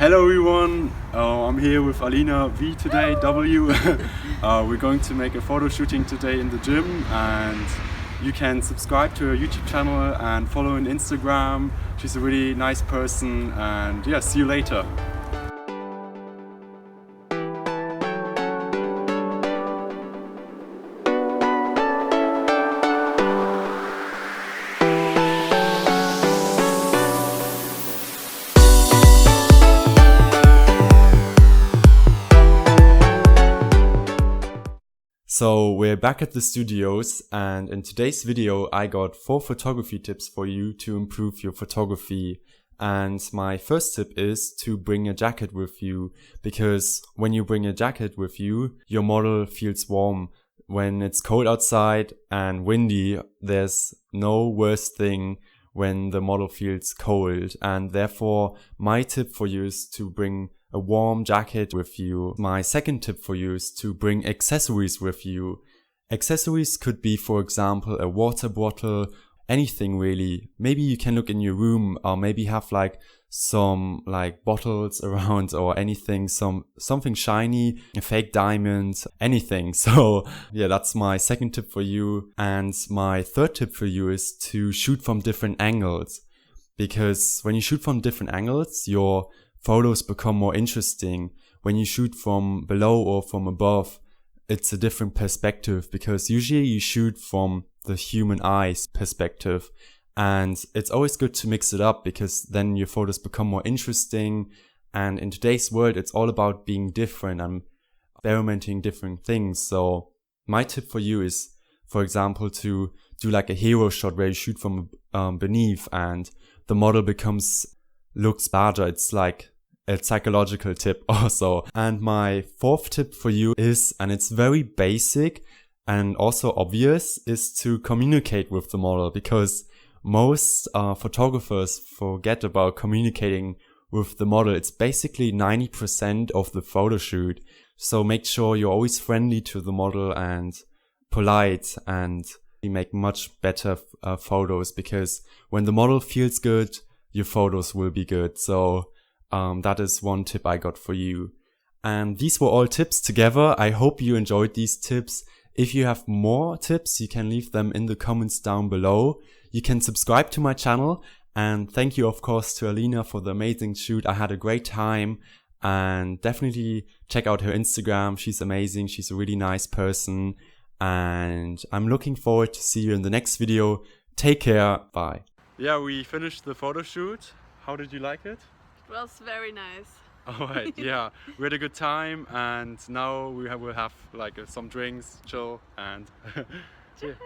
Hello everyone, I'm here with Alina V today, W. We're going to make a photo shooting today in the gym, and you can subscribe to her YouTube channel and follow her on Instagram. She's a really nice person, and yeah, see you later. So we're back at the studios, and in today's video I got 4 photography tips for you to improve your photography. And my first tip is to bring a jacket with you, because when you bring a jacket with you, your model feels warm. When it's cold outside and windy, there's no worse thing when the model feels cold, and therefore my tip for you is to bring a warm jacket with you. My second tip for you is to bring accessories with you. Accessories could be, for example, a water bottle, anything really. Maybe you can look in your room, or maybe have some bottles around or anything, something shiny, a fake diamond, anything. So yeah, that's my second tip for you. And my third tip for you is to shoot from different angles, because when you shoot from different angles, your photos become more interesting. When you shoot from below or from above, it's a different perspective, because usually you shoot from the human eyes perspective, and it's always good to mix it up, because then your photos become more interesting. And in today's world, it's all about being different and experimenting different things. So my tip for you is, for example, to do a hero shot where you shoot from beneath and the model looks larger. It's like a psychological tip also. And my fourth tip for you is, and it's very basic and also obvious, is to communicate with the model, because most photographers forget about communicating with the model. It's basically 90% of the photo shoot. So make sure you're always friendly to the model and polite, and you make much better photos, because when the model feels good, your photos will be good. So that is one tip I got for you. And these were all tips together. I hope you enjoyed these tips. If you have more tips, you can leave them in the comments down below. You can subscribe to my channel. And thank you, of course, to Alina for the amazing shoot. I had a great time, and definitely check out her Instagram. She's amazing. She's a really nice person. And I'm looking forward to see you in the next video. Take care. Bye. Yeah, we finished the photo shoot. How did you like it? It was very nice. Alright, yeah, we had a good time, and now we'll have some drinks, chill, and Cheers!